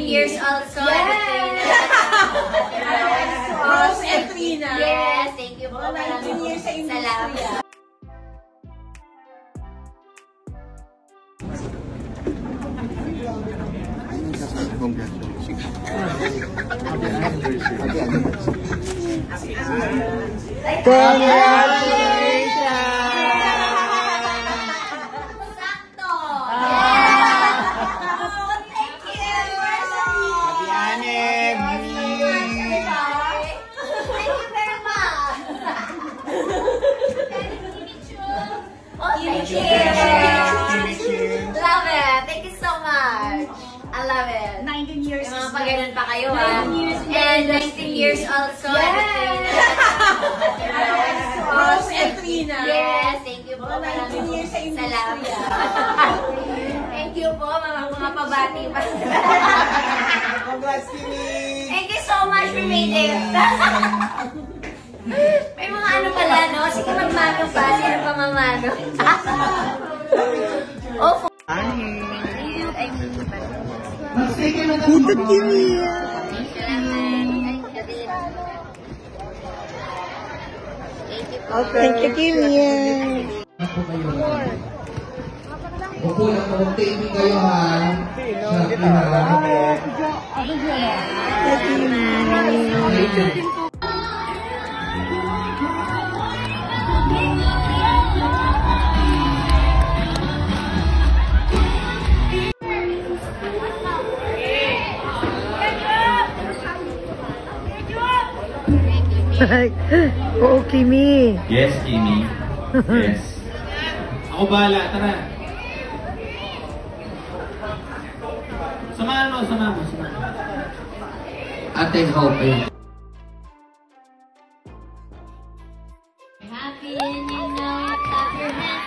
years also. Yes! Rose and Trina. Yes, thank you po. 19 years sa industriya. Sakto! Thank you! Thank you very much! Thank you! Love it! Thank you so much! I love it! 19 years. Yung mga pag-ganon pa kayo, ha? And 19 years also. Yes! Rose and Trina. Yes, thank you po. 19 years sa industriya. Thank you po, mga pabati pa. Congrats, Kimi! Thank you so much, we made it. May mga ano pala, no? Sige, magmano pa. Sino pa mamano? Oh, thank you. Thank you. Thank you, Kimi. Opo lang po, thank you kayo ha. Oo, Kimi. Yes, Kimi. Yes. Ako bahala, tara. Samahan mo. Ate Hope. Happy and you know it, clap your hands.